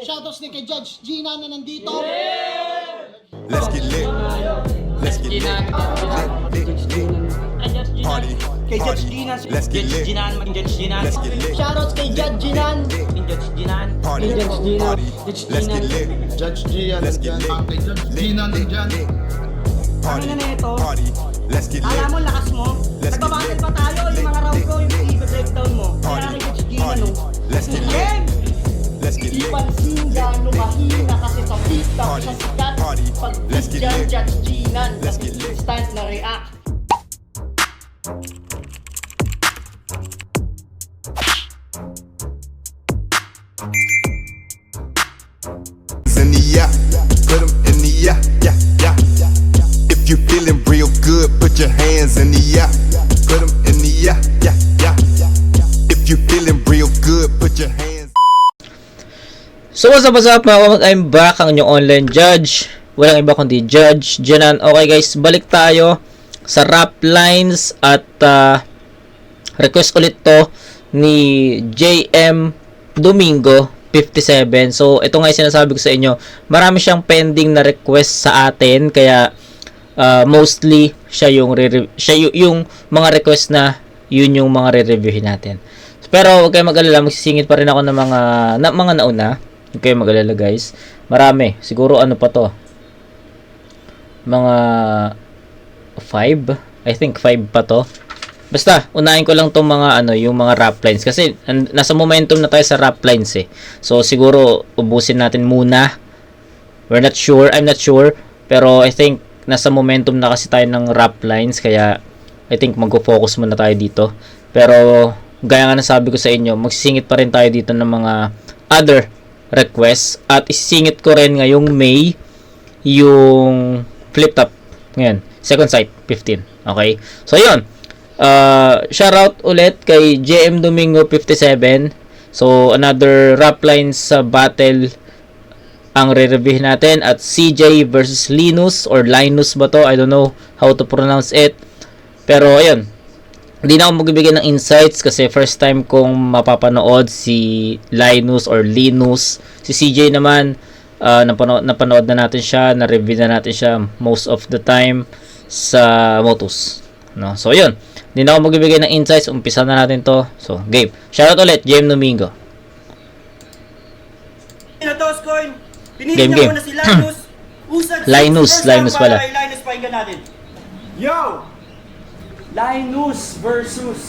Shoutouts din kay Judge Gina na nandito. Let's get lit. Let's get lit. Party. Kay Judge Gina. Let's get lit. Let's get lit. Shoutouts kay Judge Ginan. Party. Party. Let's get lit. Judge Gian, Let's get lit. Judge Gina nandyan. Party. Ano na ito? Party. Let's get lit. Alam mo, lakas mo. Let's get Nagbabattle lit. pa tayo. Yung mga round ko, yung i-breakdown mo. Kaya Party. kay Judge Gina, Party. no? Let's get lit. Game! Let's get Di lit. pansin gano'ng mahina kasi sa TikTok Party. sa sikat. Party. Pag Let's get dyan, lit. Judge Ginan. Let's get lit. Instant na react. In the yeah, put 'em in the yeah, yeah, yeah. If you feeling real good, put your hands in the yeah. Put 'em in the yeah, yeah, yeah. If you feeling real good, put your hands. So what's up mga kamag, I'm back, ang inyong online judge. Walang iba kundi Judge Ginan. Okay guys, balik tayo sa rap lines at request ulit to ni JM Domingo 57. So ito nga yung sinasabi ko sa inyo, marami siyang pending na request sa atin, kaya mostly siya yung mga request na yun yung mga re-reviewin natin. Pero huwag kayo mag-alala, magsisingit pa rin ako ng mga nauna. Huwag kayo mag-alala guys. Marami. Siguro ano pa to? Mga 5? I think 5 pa to. Basta, unahin ko lang tong mga yung mga rap lines. Kasi nasa momentum na tayo sa rap lines eh. So siguro ubusin natin muna. We're not sure. I'm not sure. Pero I think nasa momentum na kasi tayo ng rap lines. Kaya I think mag-focus muna tayo dito. Pero gaya nga nasabi ko sa inyo, magsisingit pa rin tayo dito ng mga other requests. At isisingit ko rin ngayong May yung flip top. Ngayon, second sight, 15. Okay? So yun. Shoutout ulit kay JM Domingo 57. So another rap lines sa battle ang re-review natin, at CJ versus Linus or Linus ba to? I don't know how to pronounce it. Pero ayun, hindi na ako magbibigay ng insights kasi first time kong mapapanood si Linus or Linus. Si CJ naman, napanood na natin siya, na-review na natin siya most of the time sa Motus. No? So yun, hindi na ako magbibigay ng insights. Umpisa na natin to. So, game. Shoutout ulit, JM Domingo. Coin. Game, game. Pinili na si Linus. Usad Linus pala. Linus, pakinggan natin. Yo! Linus versus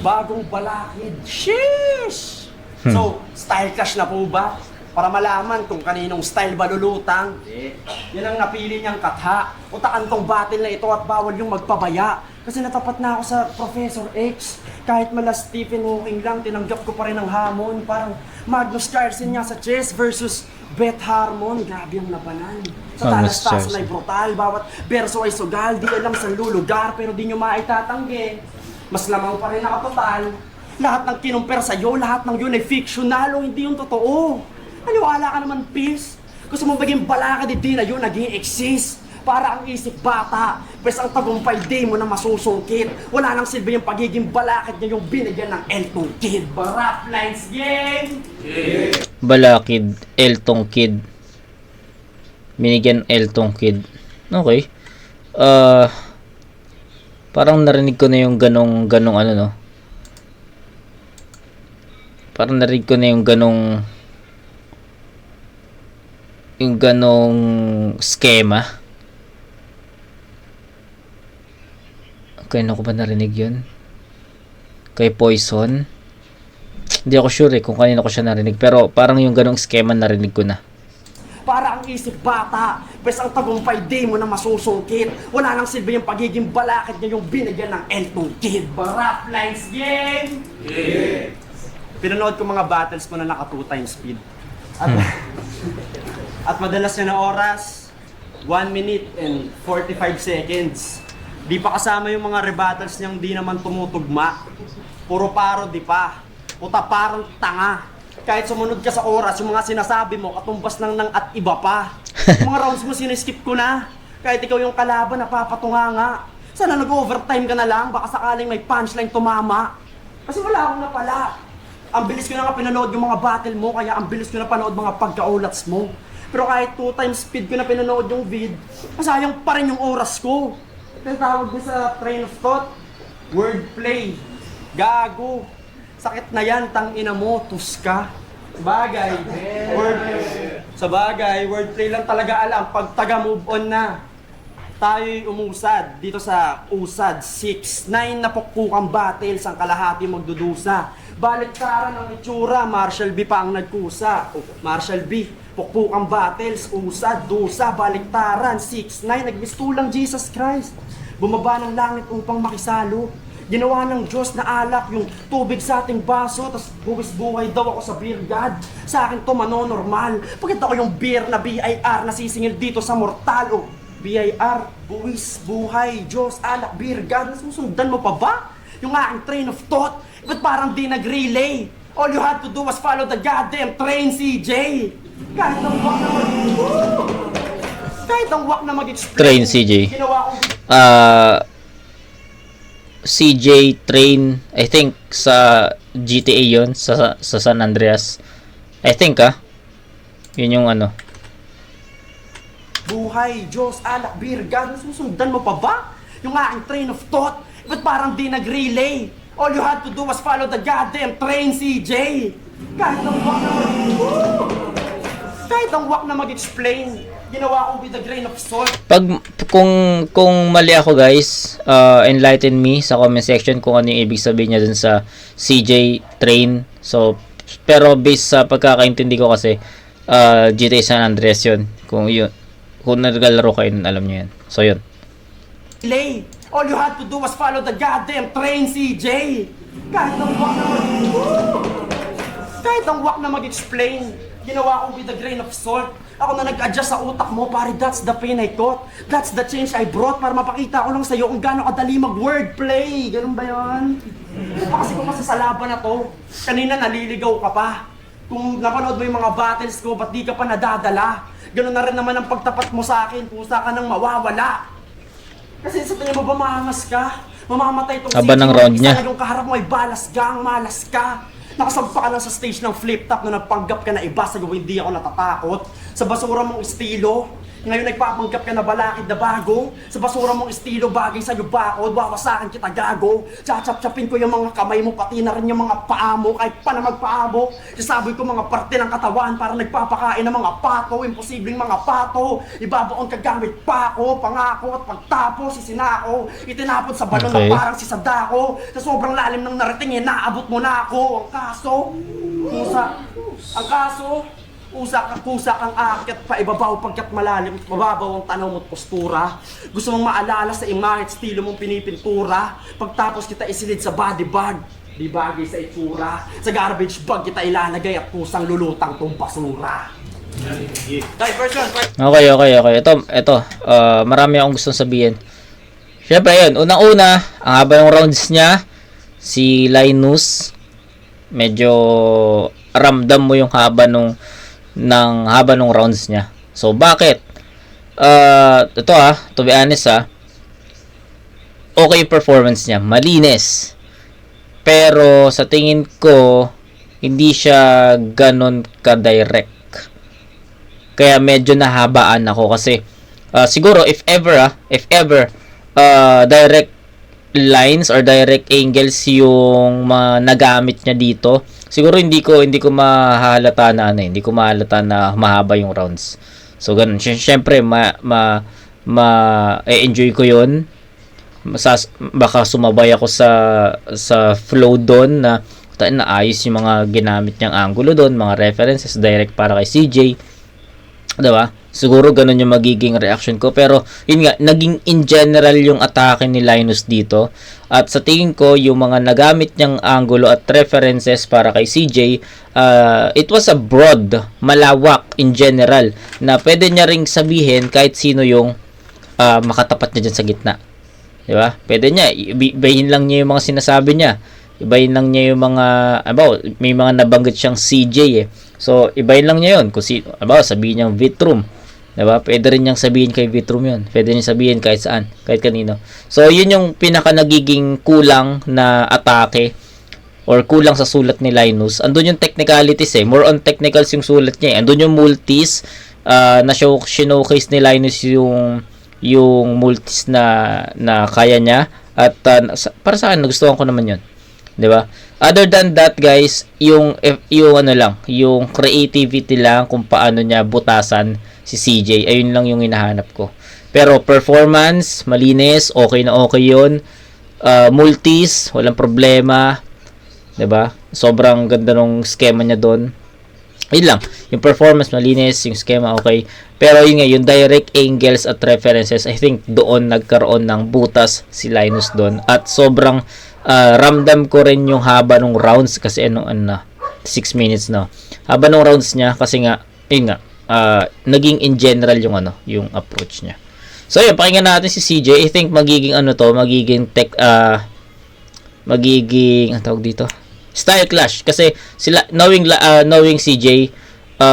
bagong balakid. Sheesh! So, style clash na po ba? Para malaman kung kaninong style ba lulutang. Yan ang napili niyang katha. Utakan tong battle na ito at bawal yung magpabaya. Kasi natapat na ako sa Professor X. Kahit mala Stephen Hawking lang, tinanggap ko pa rin ang hamon. Parang Magnus Carlsen niya sa chess versus Beth Harmon. Grabe ang labanan. Sa Magnus talas-talas Carlsen. ay brutal. Bawat verso ay sugal. Di alam sa lulugar pero di nyo maitatanggi. Mas lamang pa rin nakatotal. Lahat ng kinumper sa'yo, lahat ng yun ay fictional o hindi yung totoo. Naniwala ka naman, Pis. Gusto mong maging balakad, di na yun naging exist. Para ang isip bata, pwes ang tagumpay di mo na masusungkit. Wala nang silbi yung pagiging balakad niya yung binigyan ng Elton Kid. Rap lines game! Balakid, Eltong Kid. Binigyan Eltong Kid. Okay. Parang narinig ko na yung ganong ano no. Parang narinig ko na yung ganong schema. Kaya ko ba narinig yun? Kay Poison? Hindi ako sure kung kanino ko siya narinig. Pero parang yung ganong schema narinig ko na. Para ang isip bata, pwes ang tagumpay di mo na masusungkit. Wala nang silbi yung pagiging balakid niya yung binigyan ng Elton Kid. Rap lines game! Pinanood ko mga battles mo na naka 2 times speed. At madalas niya na oras, 1 minute and 45 seconds. Di pa kasama yung mga rebuttals niyang di naman tumutugma. Puro parody pa. Puta parang tanga. Kahit sumunod ka sa oras, yung mga sinasabi mo, katumbas ng at iba pa. Yung mga rounds mo siniskip ko na. Kahit ikaw yung kalaban, napapatunga nga. Sana nag-overtime ka na lang, baka sakaling may punchline tumama. Kasi wala akong napala. Ang bilis ko na nga pinanood yung mga battle mo, kaya ang bilis ko na panood mga pagkaulats mo. Pero kahit 2 times speed ko na pinanood yung vid, masayang pa rin yung oras ko. Kaya tawag ko sa train of thought, wordplay. Gago. Sakit na yan, tangina mo, tuska. Sabagay, wordplay lang talaga alam pag taga-move on na. Tayo'y umusad dito sa usad 6-9 na pukpukang battles ang kalahati magdudusa. Baliktaran ang itsura, Marshall B pa ang nagkusa. Marshall B, pukpukang battles, usad, dusa, baliktaran, 6-9, nagmistulang Jesus Christ. Bumaba ng langit upang makisalo. Ginawa ng Diyos na alak yung tubig sa ating baso, tapos buwis-buhay daw ako sa beer god. Sa akin to manonormal. Bakit ako yung beer na BIR na sisingil dito sa mortal? O BIR, buwis, buhay, Diyos, alak, beer god. Nasusundan mo pa ba? Yung aking train of thought, ba't parang di nag-relay? All you had to do was follow the goddamn train, CJ. Kahit ang wak na mag-explain. Train, CJ. Ginawa kong CJ Train, I think sa GTA yon sa San Andreas. I think yun yung ano. buhay, Diyos, alak, beer god. Nasusundan mo pa ba? Yung aking train of thought, ba't parang di nag-relay? All you had to do was follow the goddamn train, CJ. Kahit ang wak na mag-explain, ginawa ko with a grain of salt. Kung mali ako guys, enlighten me sa comment section kung ano yung ibig sabihin niya dun sa CJ Train. So, pero based sa pagkakaintindi ko kasi, GTA San Andreas yun. Kung naglalaro kayo, alam niyo yan. So, yun. All you had to do was follow the goddamn train, CJ. Kahit ang wak na mag-explain, ginawa ko with a grain of salt. Ako na nag-adjust sa utak mo, pare, that's the pain I caught. That's the change I brought para mapakita ko lang sa'yo kung gaano kadali mag-wordplay. Ganun ba yun? Kasi kung masasalaban na to, kanina naliligaw ka pa. Kung napanood mo yung mga battles ko, ba't di ka pa nadadala? Ganun na rin naman ang pagtapat mo sa akin, pusa ka nang mawawala. Kasi sa tingin mo ba maangas ka? Mamamatay itong Aba ng round niya. Yung kaharap mo ay balas gang, malas ka. Nakasampa ka lang sa stage ng flip top na nagpanggap ka na iba, sa hindi ako natatakot. Sa basura mong estilo, ngayon nagpapanggap ka na balakid na bago. Sa basura mong estilo, bagay sa'yo bakod, wawasakin kita gago. Chachap-chapin ko yung mga kamay mo, pati na rin yung mga paa mo, kahit pa na magpaabo. Sasaboy ko mga parte ng katawan para nagpapakain ng mga pato, imposibleng mga pato. Ibabaon ka gamit pako, pangako at pagtapos, isinako. Itinapon sa balon Okay. na parang si Sadako. Sa sobrang lalim ng narating, naabot mo na ako. Ang kaso, usak ang aakyat pa ibabaw pagkat malalim, mababaw ang tanaw mo't postura. Gusto mong maalala sa imahe at estilo mong pinipintura. Pagtapos kita isilid sa body bag, di bagay sa itsura. Sa garbage bag kita ilalagay at kusang lulutang tong basura. Okay. Ito, marami akong gustong sabihin. Syempre yun, unang-una, ang haba ng rounds niya, si Linus, medyo ramdam mo yung haba nung rounds niya. So, bakit? Ito to be honest okay yung performance niya, malinis. Pero sa tingin ko, hindi siya ganon ka-direct. Kaya medyo nahabaan ako kasi siguro if ever direct lines or direct angles yung nagamit niya dito, siguro hindi ko mahalata na mahaba yung rounds. So ganun. Syempre enjoy ko 'yon. Baka sumabay ako sa flow doon na ayos yung mga ginamit niyang angulo doon, mga references direct para kay CJ. Diba? Siguro ganun yung magiging reaction ko. Pero, yun nga, naging in general yung atake ni Linus dito. At sa tingin ko, yung mga nagamit niyang angulo at references para kay CJ, it was a broad, malawak in general, na pwede niya ring sabihin kahit sino yung makatapat niya dyan sa gitna. Diba? Pwede niya, ibahin lang niya yung mga sinasabi niya. Ibahin lang niya yung mga, may mga nabanggit siyang CJ So, ibahin lang niya yun. Kung sabihin niyang Vitrum. Diba? Pwede rin niyang sabihin kay Vitrum yun. Pwede niyang sabihin kahit saan. Kahit kanino. So, yun yung pinaka nagiging kulang na atake or kulang sa sulat ni Linus. Andun yung technicalities eh. More on technicals yung sulat niya eh. Andun yung multis. Showcase ni Linus yung multis na kaya niya. At para sa akin, nagustuhan ko naman yun. 'Di ba? Other than that, guys, yung ano lang, yung creativity lang kung paano niya butasan si CJ. Ayun lang yung hinahanap ko. Pero performance, malinis, okay na okay 'yun. Multis, walang problema. 'Di ba? Sobrang ganda ng schema niya doon. Yun lang. Yung performance malinis, yung schema okay. Pero yun nga, yung direct angles at references, I think doon nagkaroon ng butas si Linus doon. At sobrang ramdam ko rin yung haba ng rounds kasi 6 minutes na. Haba ng rounds niya kasi nga, yun nga, naging in general yung approach niya. So yun, pakinggan natin si CJ. I think magiging ang tawag dito, style clash kasi sila knowing CJ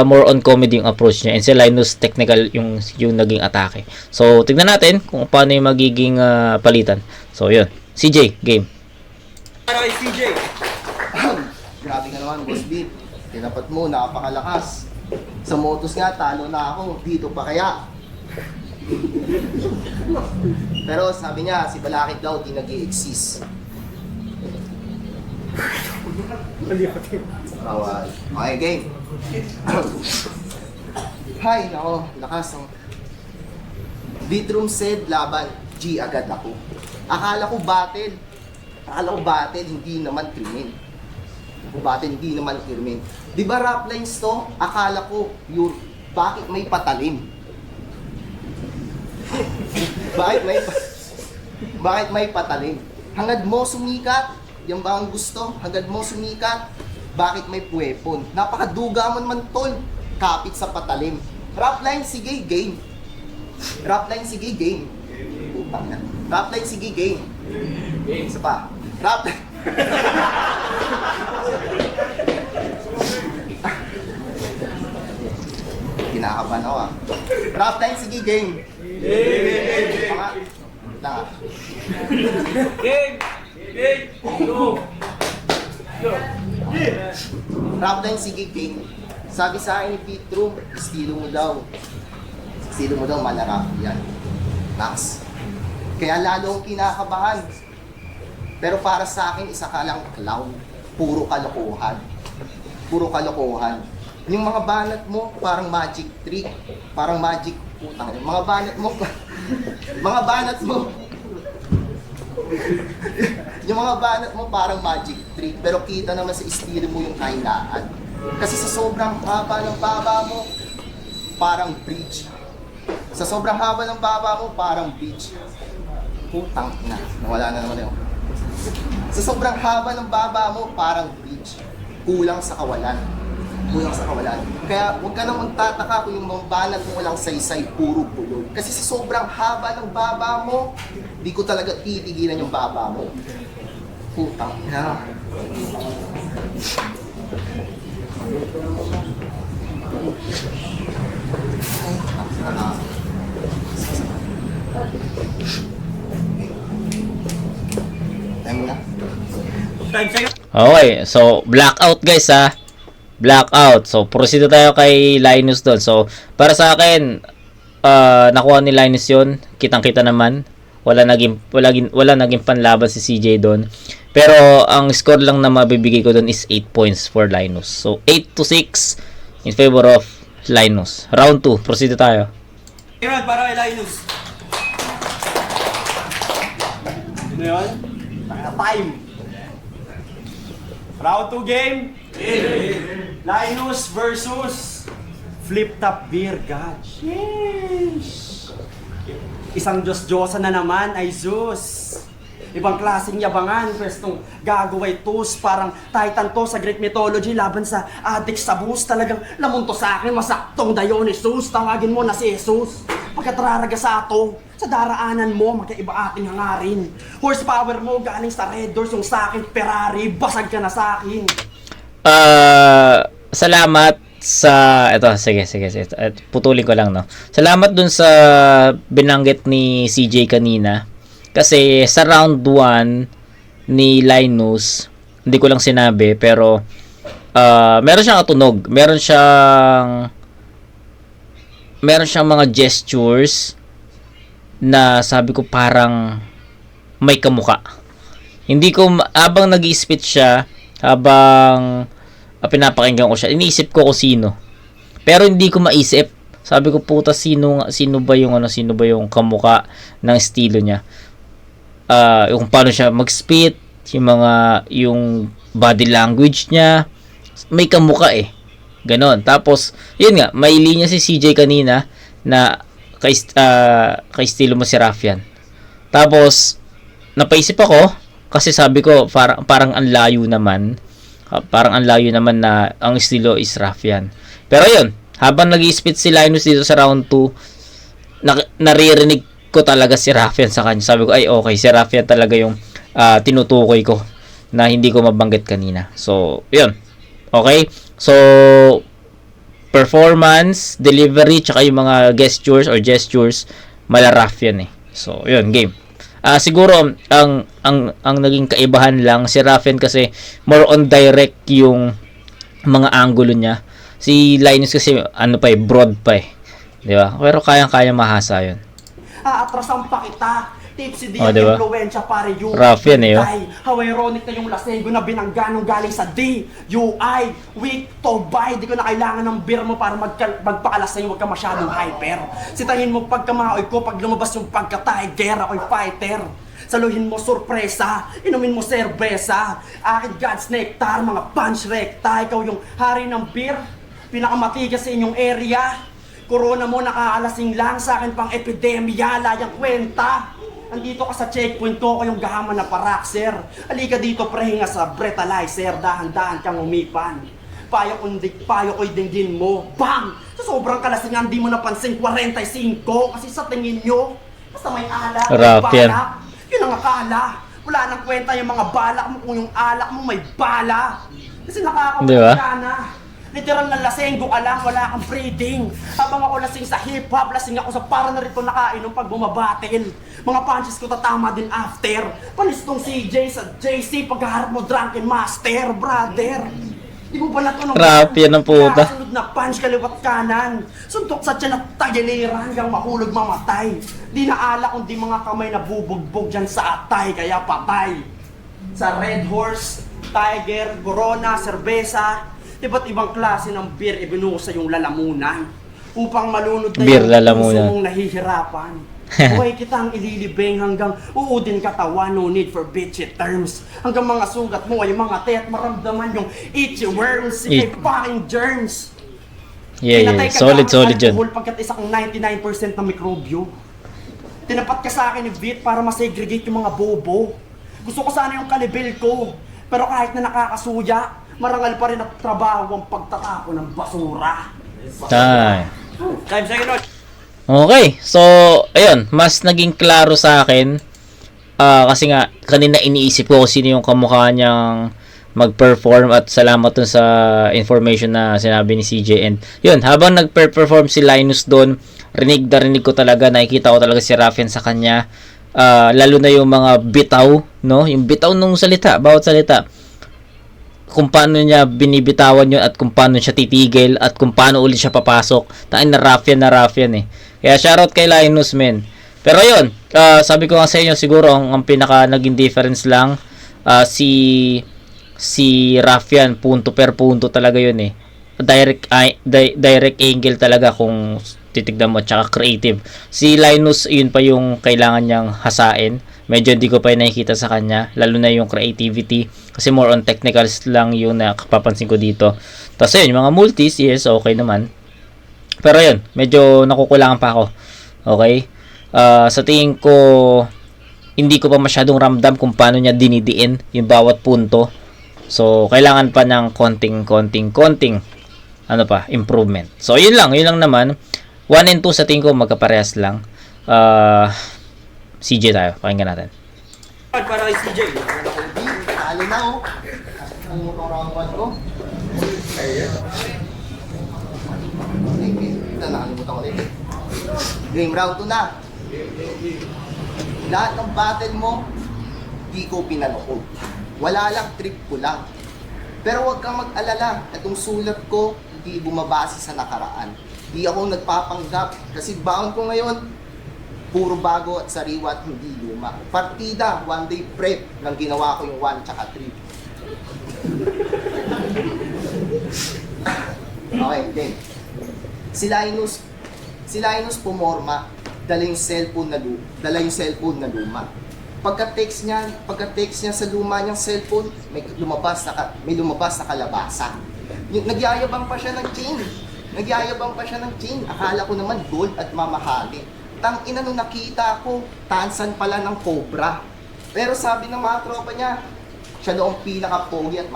more on comedy yung approach niya and si Linus technical yung naging atake. So tignan natin kung paano yung magiging palitan. So yun, CJ game. Para kay CJ. Grabe ka naman, Boss Beat. Tinapat mo, napakalakas. Sa motos nga, talo na ako. Dito pa kaya? Pero sabi niya, si Balakid daw di nag-i-exist. Okay, game. Hay, nako, lakas. Beatroom said, laban. G agad ako. Akala ko battle, hindi naman krimen. Hindi naman krimen. Di ba rap lines to? Akala ko, bakit may patalim? Bakit may patalim? Hangad mo sumikat, yan ba ang gusto? Hangad mo sumikat, bakit may puwepon? Napakaduga mo naman tol, kapit sa patalim. Rap line, sige, game. Rap line, sige, game. Putang na. Rap line, sige, game. Isa pa. Rap line. Kinakabahan ako ah. Rap line, sige, game. Tanga. Rap line, sige, game. Sabi sa akin ni Petro, estilo mo daw. Estilo mo daw, manarap yan. Nax. Kaya lalo akong kinakabahan. Pero para sa akin, isa ka lang clown. Puro kalokohan. Puro kalokohan. Yung mga banat mo, parang magic trick. Parang magic, putang. Yung mga banat mo, mga banat mo, yung mga banat mo parang magic trick. Pero kita naman sa estilo mo yung kailangan. Kasi sa sobrang haba ng baba mo, parang bridge. Sa sobrang haba ng baba mo, parang bridge. Putang na, nawala na naman yun. Sa sobrang haba ng baba mo, parang bridge. Kulang sa kawalan. Kulang sa kawalan. Kaya huwag ka nang magtataka kung yung mga banat mo walang saysay, puro bulog. Kasi sa sobrang haba ng baba mo, di ko talaga titigilan yung baba mo. Putang na. Time na. Time sa'yo. Okay, so blackout guys ha. Blackout. So proceed tayo kay Linus doon. So para sa akin, nakuha ni Linus 'yon. Kitang-kita naman. Wala naging panlaban si CJ doon. Pero ang score lang na mabibigay ko doon is 8 points for Linus. So 8-6 in favor of Linus. Round 2, proceed tayo. Iman, para kay Linus. Ano yun? Time. Round 2 game. Linus versus Flip Top Beer God. Sheesh. Isang Diyos-Diyosa na naman ay Zeus. Ibang klaseng yabangan, pwestong gagaway tos, parang titan to sa Greek mythology laban sa adik sa bus. Talagang lamunto sa akin, masaktong Dionysus. Tawagin mo na si Jesus. Pagkatraraga sa ato, sa daraanan mo, magkaiba ating hangarin. Horsepower mo galing sa Red Doors, yung sa akin Ferrari, basag ka na sa akin. Salamat sa sige, putulin ko lang no. Salamat dun sa binanggit ni CJ kanina kasi sa round 1 ni Linus hindi ko lang sinabi, pero meron siyang katunog, meron siyang mga gestures na sabi ko parang may kamuka. Hindi ko, habang nag-i-spit siya, habang pinapakinggan ko siya, iniisip ko kung sino. Pero hindi ko maisip. Sabi ko, puta, sino ba yung kamuka ng estilo niya? Yung paano siya mag-spit, yung body language niya, may kamuka eh. Ganon. Tapos, yun nga, may linya si CJ kanina na kay estilo mo si Raffian. Tapos, napaisip ako, kasi sabi ko, parang ang layo naman. Parang ang layo naman na ang estilo is Raffian. Pero yun, habang nag-i-spit si Linus dito sa round 2, naririnig ko talaga si Raffian sa kanya. Sabi ko, ay okay, si Raffian talaga yung tinutukoy ko na hindi ko mabanggit kanina. So, yun. Okay? So, performance, delivery, tsaka yung mga gestures, mala Raffian eh. So, yun, game. Siguro, ang naging kaibahan lang, si Raffian kasi more on direct yung mga angulo niya. Si Linus kasi, broad pa eh. Di ba? Pero kayang-kaya mahasa yun. Atrasan pa kita. Tipsy di Oh, ang diba? influensya pare you. Raffian eh, oh. How ironic na yung lasenggo na binangga nung galing sa D. UI. Weak to buy. Di ko na kailangan ng beer mo para magpakalaseng. Huwag ka masyadong hyper. Sitahin mo pagkamaoy ko. Pag lumabas yung pagka-tiger, ako'y fighter. Saluhin mo sorpresa. Inumin mo serbesa. Akin God's nectar. Mga punch recta. Ikaw yung hari ng beer. Pinakamatigas sa inyong area. Corona mo nakaalasing lang. Sa akin pang epidemya. Layang kwenta. Andito ka sa checkpoint ko yung gahama na parakser. Halika dito prehinga sa breathalyzer. Dahan-dahan kang umipan. Payo ko'y dinggin mo. Bang! Sa sobrang kalasingan di mo napansin 45. Kasi sa tingin nyo, basta may alak, may Raffian. balak. Yun ang akala. Wala nang kwenta yung mga balak mo kung yung alak mo may bala. Kasi nakakawala Di ba? ka na. Literal na lasenggo ka lang, wala kang breathing. Habang ako lasing sa hip-hop, lasing ako sa para na rito nakainom pag bumabatil. Mga punches ko tatama din after. Panistong CJ sa JC, pagharap mo drunken master, brother. Di mo ba natunog? Raffian ang puta. Kasunod na punch kaliwat kanan. Suntok sa tiyan at tagiliran hanggang mahulog mamatay. Di naala kundi mga kamay na bubugbog dyan sa atay, kaya patay. Sa Red Horse, Tiger, Corona, Cerveza, iba't ibang klase ng beer ibinusa yung lalamunan upang malunod na Beer yung lalamunan. puso mong nahihirapan. Buhay kitang ililibing hanggang uudin katawan, no need for bitchy terms. Hanggang mga sugat mo ay mga at maramdaman yung itchy worms, It- fucking germs. Yeah. Pinatay ka Solid gamit dyan. alcohol pagkat isa kang 99% na mikrobyo. Tinapat ka sa akin ni Vit para masegregate yung mga bobo. Gusto ko sana yung kalibil ko. Pero kahit na nakakasuya, marangal pa rin at trabaho ang pagtatapon ng basura. Ay. Time second note. Okay, so, ayun, mas naging klaro sa akin, kasi nga, kanina iniisip ko kung sino yung kamukha niyang mag-perform at salamat dun sa information na sinabi ni CJ. And, yun, habang nag-perform si Linus doon, rinig ko talaga, nakikita ko talaga si Raffian sa kanya, lalo na yung mga bitaw, no? Yung bitaw nung salita, bawat salita. Kung paano niya binibitawan yun at kung paano siya titigil at kung paano ulit siya papasok. Tain na Raffian eh. Kaya shoutout kay Linus, men. Pero yun, sabi ko nga sa inyo, siguro ang pinaka naging difference lang, si Raffian, punto per punto talaga yun eh. Direct angle talaga kung titignan mo, tsaka creative. Si Linus, yun pa yung kailangan niyang hasain. Medyo hindi ko pa nakikita sa kanya, lalo na yung creativity. Kasi more on technicals lang yung nakapapansin ko dito. Tapos yun, yung mga multis, yes, okay naman. Pero yun, medyo nakukulangan pa ako. Okay? Sa tingin ko, hindi ko pa masyadong ramdam kung paano niya dinidiin yung bawat punto. So, kailangan pa ng konting improvement. So, yun lang naman. 1 and 2 sa tingin ko magkaparehas lang. CJ tayo, pakinggan natin. Para kay CJ. Talo na oh. Ang round 1 ko. Nakalimutan ko ulit. Game round 2 na. Lahat ng battle mo, di ko pinanood. Wala lang, trip ko lang. Pero huwag kang mag-alala, itong sulat ko, hindi bumabase sa nakaraan. Hindi ako nagpapanggap, kasi baon ko ngayon, puro bago at sariwa at hindi luma. Partida, one day prep, nang ginawa ko yung 1 tsaka 3. Okay, then. Si Linus pumorma, dala yung cellphone na luma. Pagka-text niya sa luma niyang cellphone, may lumabas na kalabasa. Nagyayabang pa siya ng chain. Akala ko naman gold at mamahali. Tangina nung nakita ko, tansan pala ng cobra. Pero sabi ng mga tropa niya, siya daw ang pinaka-pogi at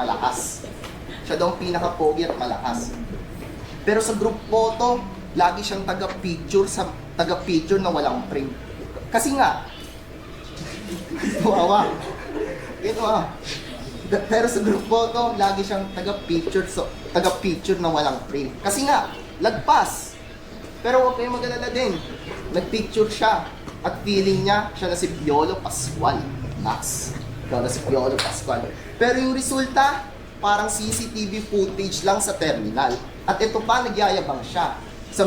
malakas. Pero sa group photo, lagi siyang taga-picture na walang frame. Kasi nga, wawa. Pero sa group photo, lagi siyang taga-picture na walang frame. Kasi nga, lagpas. Pero huwag kayong mag-alala din. Nag-picture siya at feeling niya, siya na si Piolo Pascual. Max. Siya na si Piolo Pascual. Pero yung resulta, parang CCTV footage lang sa terminal. At ito pa, nagyayabang siya. Sa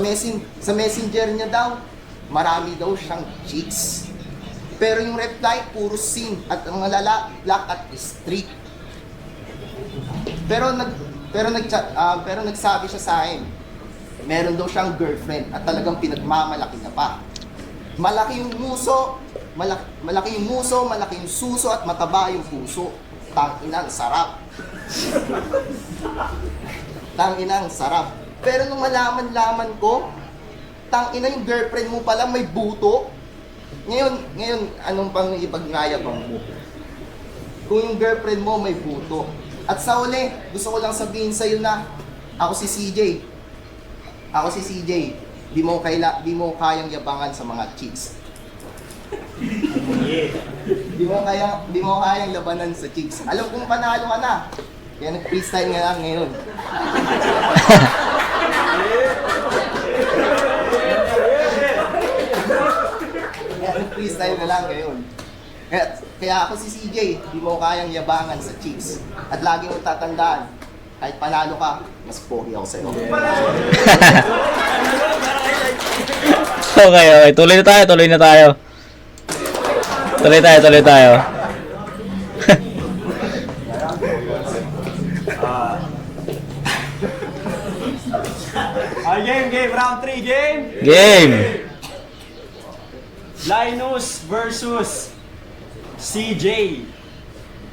messenger niya daw, marami daw siyang chicks. Pero yung reply, puro sin at ang lalaki, black at streak. Pero nagsabi siya sa akin, meron daw siyang girlfriend at talagang pinagmamalaki na pa. Malaki yung muso, malaki yung suso at mataba yung puso. Tanginang sarap. Pero nung malaman ko, tangina yung girlfriend mo pala may buto. Ngayon, anong pang ipagnayabang mo? Kung yung girlfriend mo may buto. At sa uli, gusto ko lang sabihin sa'yo na ako si CJ. Di mo kayang yabangan sa mga chicks. Di mo kayang labanan sa chicks. Alam kong panalo ka na. Kaya nag-freestyle nga lang ngayon. Freestyle na lang ngayon. Kaya ako si CJ, di mo kayang yabangan sa chicks. At lagi mo tatandaan, kahit panalo ka, mas pogi ako sa'yo. Okay. Tuloy na tayo. Game, round 3, game! Linus versus CJ.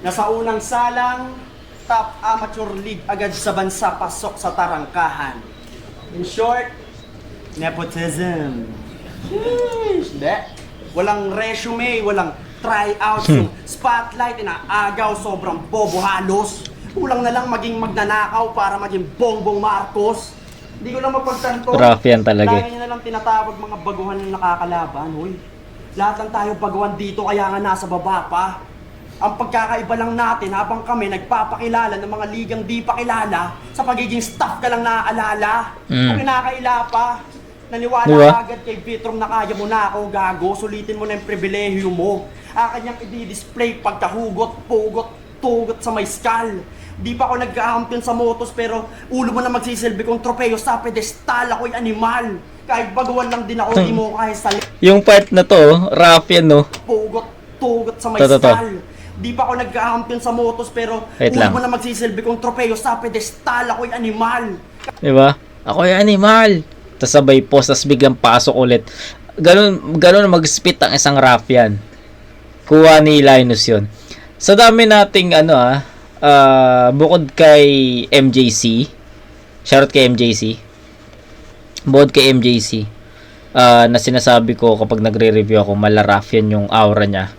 Nasa unang salang, top amateur league agad sa bansa, pasok sa tarangkahan. In short, nepotism. Hindi. Walang resume, walang tryouts, yung spotlight, inaagaw, sobrang bobo halos. Kulang na lang maging magnanakaw para maging Bongbong Marcos. Hindi ko lang mapagtanto. Rough yan talaga. Lagi niya na lang tinatawag mga baguhan na nakakalaban. Hoy, lahat lang tayo baguhan dito kaya nga nasa baba pa. Ang pagkakaiba lang natin habang kami nagpapakilala ng mga ligang di pa kilala, sa pagiging staff ka lang naaalala. Kung kinakaila pa, naniwala agad kay Vitrom na kaya mo na ako, gago. Sulitin mo na yung pribilehyo mo. Akin niyang i-display pagkahugot, pugot, tugot sa may skull. Di pa ako nagkahampion sa motos pero ulo mo na magsisilbi kong tropeyo sa pedestal. Ako'y animal. Kahit baguhan lang din ako, di mo kaya sa Yung part na to, rough yan, no? pugot, tugot sa may To. skull. Di pa ako nagkahampion sa motos pero Wait ulo lang. mo na magsisilbi kong tropeyo sa pedestal. Ako'y animal. Diba? Ako yung animal. Tapos sabay post, tapos biglang pasok ulit. Ganun mag-spit ang isang rough yan. Kuha ni Linus yun. Sa dami nating bukod kay MJC, shoutout kay MJC, bukod kay MJC, na sinasabi ko kapag nagre-review ako, malaraf yan yung aura niya.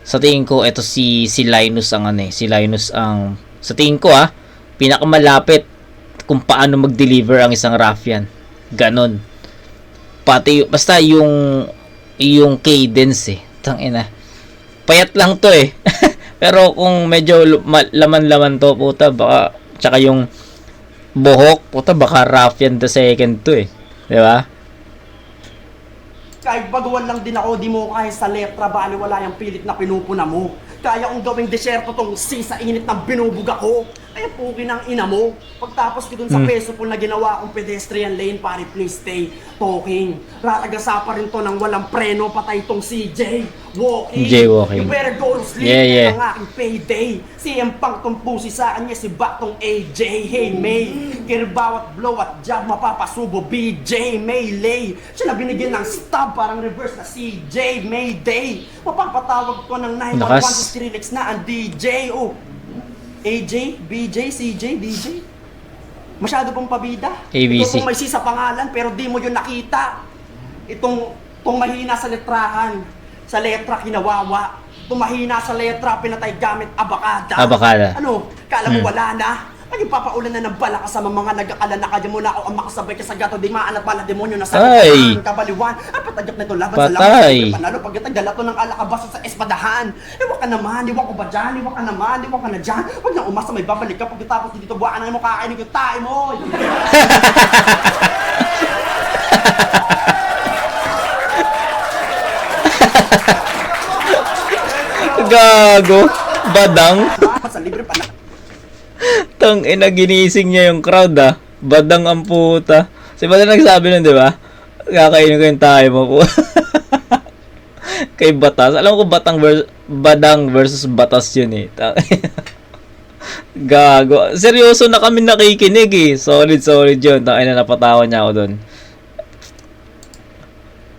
Sa tingin ko, ito si Linus ang si Linus ang, sa tingin ko pinakamalapit kung paano mag-deliver ang isang Raffian. Ganon. Pati, basta yung cadence tangina. Payat lang to Pero kung medyo laman-laman to, puta, baka, tsaka yung buhok, puta, baka Raffian the second to Di ba? Kahit baguhan lang din ako, di mo kaya sa letra, bali wala yung pilit na pinupuna mo. Kaya kong gawing desyerto tong sa init ng binubuga ko. Ay, pukin ang ina mo. Pagtapos ko dun sa peso po na ginawa kong pedestrian lane, pare, please stay talking. Ratagasa pa rin to ng walang preno, patay tong CJ. Walking. Jaywalking. You better go to sleep. Yeah. Yan ang aking payday. Si Empang tong pusi sa kanya, si Batong AJ. Hey, May. Kirbaw at blow at jab, mapapasubo. BJ, Maylay. Siya na binigyan ng stab, parang reverse na CJ. Mayday. Mapapatawag ko ng 911 Lakas. si Skrillex na ang DJ. Oh. AJ, BJ, CJ, DJ. Masyado pong pabida. ABC. Ito pong may C sa pangalan pero di mo yun nakita. Itong mahina sa letrahan. Sa letra kinawawa. Itong mahina sa letra pinatay gamit abakada. Abakada. Ano? Kala mo wala na? Ay, papaulan na ng bala kasama mga nag-akala na kaya mo na ako ang makasabay ka sa gato. Di maan at bala demonyo na sa Ay! kabaliwan. Ang patagap na ito laban Patay. sa laban. Panalo pag itagdala to ng alakabaso sa espadahan. Iwan ka naman, iwan ko ba dyan? Iwan ka naman, iwan ka na dyan. Huwag na umasa, may babalik ka pagkatapos dito buwan na mo kakainin yung tayo mo. Gago. Badang. Sa libre pa na. Tang ina, ginising niya yung crowd ah. Badang ang puta. Si Badang nagsabi nun, di ba? Kakainin ko yung tayo mo po. Kay Batas. Alam ko Badang versus Batas yun eh. Gago. Seryoso na kami nakikinig eh. Solid yun. Tangin na napatawa niya ako dun.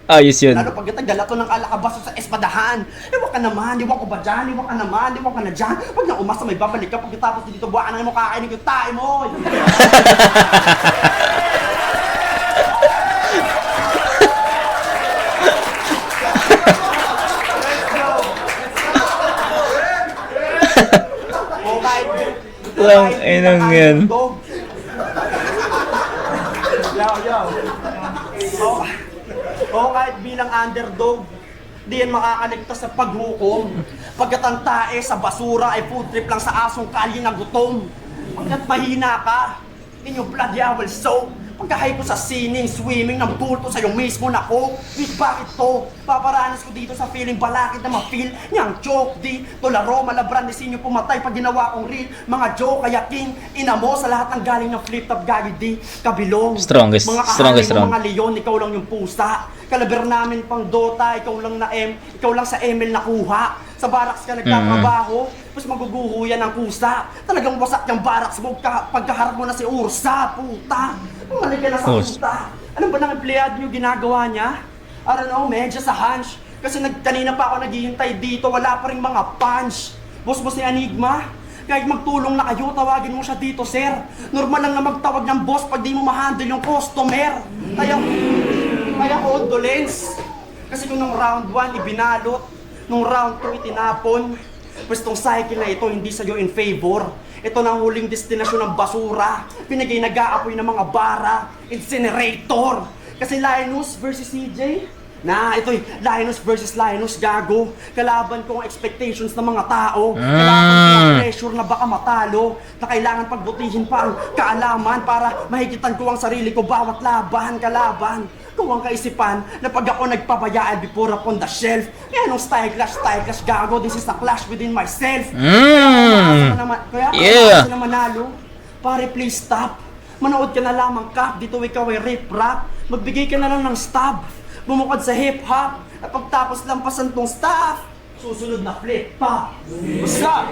Ayos yun. Lalo pag itagdala to ng alakabaso sa espadahan. Iwan ka naman, iwan ko ba dyan? Iwan ka naman, iwan ka na dyan. Huwag na umasa, may babalik ka pagkatapos dito buwan na mo kakainin yung tayo mo. Lang inang yan. Yo. O kahit bilang underdog, di yan makakaligtas sa paghukom. Pagkat ang tae sa basura ay food trip lang sa asong kalye na gutom. Pagkat mahina ka, in your blood ya will soak. Pagkahay ko sa sining, swimming ng bulto sa'yo mismo na ko. Wait, bakit to? Paparanas ko dito sa feeling balakid na ma-feel niyang joke di. Tolaro, malabran, sinyo pumatay pag ginawa kong real. Mga joke, kaya king, ina mo sa lahat ng galing ng flip-top gagi di. Kabilong. Strongest Mga round. mga leon, ikaw lang yung pusa. Kalaber namin pang Dota, ikaw lang sa ML nakuha. Sa barracks ka nagtatrabaho, tapos maguguho yan ng kusa. Talagang wasak yung barracks mo pagkaharap mo na si Ursa, puta. Umalik ka na sa puta. Alam ba ng empleyado nyo ginagawa niya? I don't know, medyo sa hunch. Kasi kanina pa ako naghihintay dito, wala pa rin mga punch. Boss ni Enigma, kahit magtulong na kayo, tawagin mo siya dito, sir. Normal lang na magtawag ng boss pag di mo ma-handle yung customer. Kaya condolence. Kasi kung nung round 1 ibinalot, nung round 2 itinapon, pues tong cycle na ito hindi sa'yo in favor. Ito na ang huling destinasyon ng basura. Pinagay nag-aapoy ng mga bara, incinerator. Kasi Linus versus CJ, ito'y Linus versus Linus, gago. Kalaban ko ang expectations ng mga tao. Kalaban ko ang pressure na baka matalo. Na kailangan pagbutihin pa ang kaalaman para mahigitan ko ang sarili ko bawat kalaban. Kung ang kaisipan na pag ako nagpapaya, I'll be put up on the shelf. Kaya nung style clash, gago, this is a clash within myself. Kaya na manalo. Pare, please stop. Manood ka na lamang, Kap. Dito ikaw ay rip-rap. Magbigay ka na lang ng stab. Bumukod sa hip-hop. At pagtapos lampasan tong staff, susunod na flip-pop. What's up?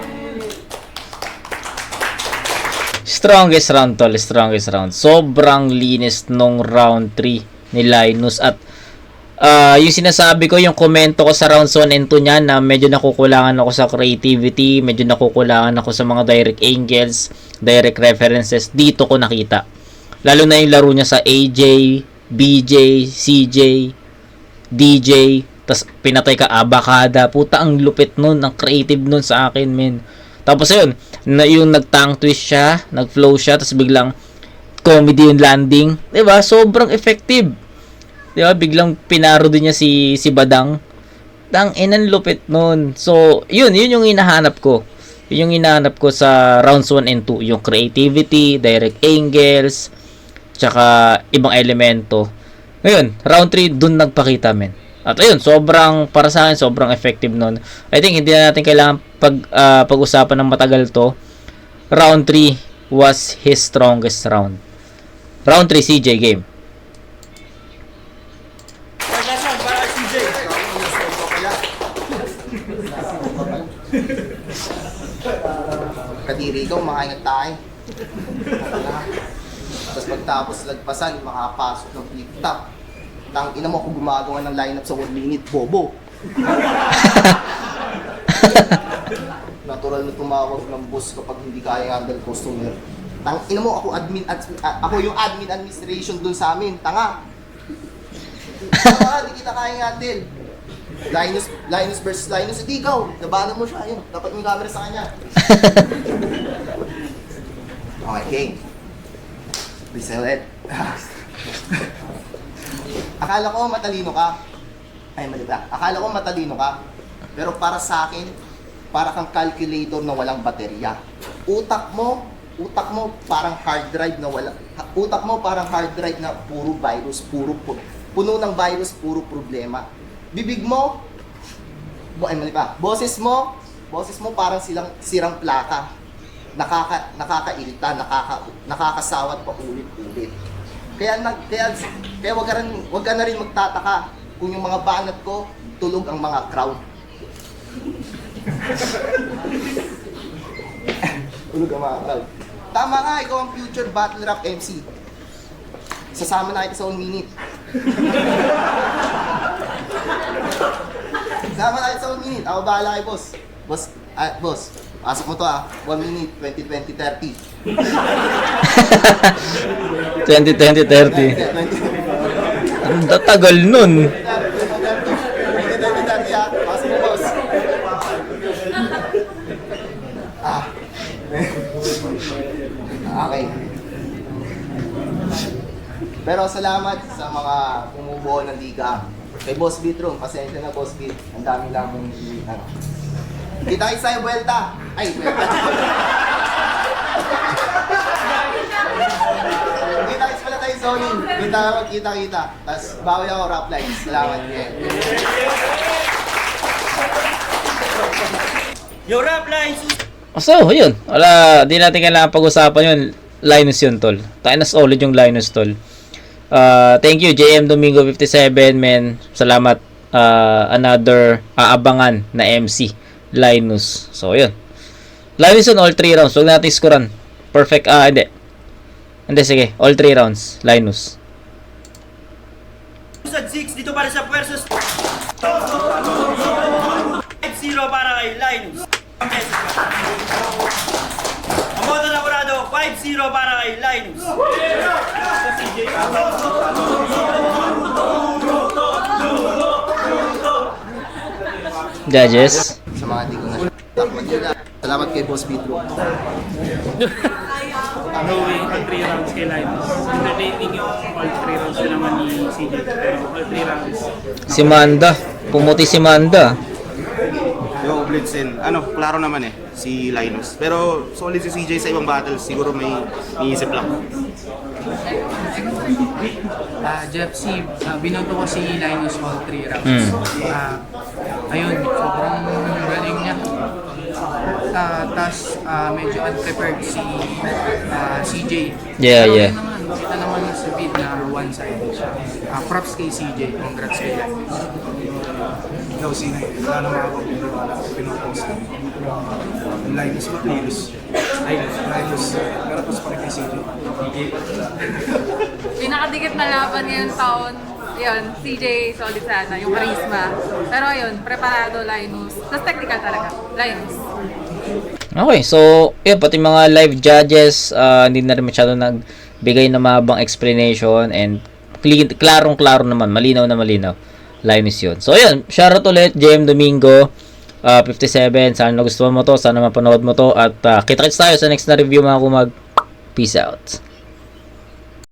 Strongest round tol, strongest round. Sobrang linis nung round 3 ni Linus at yung sinasabi ko, yung komento ko sa rounds 1 and 2 niya na medyo nakukulangan ako sa creativity, medyo nakukulangan ako sa mga direct angles, direct references, dito ko nakita. Lalo na yung laro niya sa AJ, BJ, CJ, DJ, tas pinatay ka abakada. Puta, ang lupit nun, ang creative nun sa akin, men. Tapos yun, yung nag-tongue twist siya, nag-flow siya, tas biglang comedy yung landing. Diba? Sobrang effective. Diba? Biglang pinaro din niya si Badang. Inan lupit nun. So, yun yung hinahanap ko. Yun yung hinahanap ko sa rounds 1 and 2. Yung creativity, direct angles, tsaka ibang elemento. Ngayon, round 3, dun nagpakita, men. At ayun, para sa akin, sobrang effective nun. I think hindi na natin kailangan pag-usapan ng matagal to. Round 3 was his strongest round. Round 3, CJ game. Last round para CJ. Kadiri ikaw, makaingat tayo. Tapos pagtapos lagpasan, makapasok ng flip top. Tang ina mo kung gumagawa ng lineup sa 1 minute, bobo. Natural na tumawag ng boss kapag hindi kaya handle customer. Tang ina mo, ako yung admin administration dun sa amin, tanga. Tanga, hindi kita kaya handle. Linus versus Linus, hindi ikaw. Labanan mo siya, yun. Dapat may camera sa kanya. Okay. Please ulit. Akala ko matalino ka. Ay, mali ba? Akala ko matalino ka. Pero para sa akin, para kang calculator na walang baterya. Utak mo parang hard drive na puro virus, puno ng virus, puro problema. Bibig mo, ay mali ba? Boses mo parang sirang plaka. Nakakairita, nakakasawat pa ulit-ulit. Kaya wag ka na rin magtataka kung yung mga banat ko tulog ang mga crowd. Tulog ang mga crowd. Tama ka, ikaw ang future battle rap MC. Sasama na kita sa 1 minute. Sasama na kita sa 1 minute. Ako bahala kay boss. Boss, pasok mo to 1 minute, 20, 30. 20, 30. Ang tatagal nun. 20, 30 pasok mo boss. Okay. Pero salamat sa mga bumubuo ng liga. Kay Boss Bitro, pasensya na Boss Bit. Ang dami lang mong kita kayo sa'yo, Buelta. Ay, Buelta. Kita kayo pala tayo, Sony. Kita. Tapos bawi ako, rap lines. Salamat, yeah. Yo, rap lines. So, yun. Wala, di natin kailangan pag-usapan yun. Linus yun, tol. Tayo na solid yung Linus, tol. Thank you, JM Domingo 57, men. Salamat. Another aabangan na MC. Linus. So, yun. Linus yun, all 3 rounds. Huwag natin scorean. Perfect. Hindi. Hindi, sige. All 3 rounds. Linus. 6 dito para sa Puersos. 5-0 para kay Linus. Ang moto na kurado, 5-0 para kay Linus. Judges. Sa mga di ko na salamat kay Boss Bitro. Going all 3 rounds kay Linus. Entertaining yung all 3 rounds na naman ni CJ. Pero all 3 rounds. Si Manda. Pumuti si Manda. Yung Blitzen, klaro naman si Linus. Pero solid si CJ sa ibang battles, siguro may iisip lang. Jeff C, binoto ko si Linus all 3 rounds. Ayun, sobrang galing niya. Tapos medyo unprepared si CJ. Yeah, Pero yeah. Kita naman sa bid na one-sided siya. Props kay CJ, congrats kay Linus. Ikaw sino wala na mga pinopost Linus ba? Linus pero pas pa rin kay CJ. Pinakadikit na laban ngayong taon, yun, CJ solid sana, yung charisma. Pero yun, preparado Linus. Tapos technical talaga, Linus. Okay, so, yun, pati mga live judges, hindi na rin masyado nagbigay na mahabang explanation and klarong-klaro naman, malinaw na malinaw. Linus yun. So, yun, shoutout ulit, JM Domingo 57. Sana nagustuhan mo to, sana mapanood mo to, at kita-kits tayo sa next na review mga kumag. Peace out.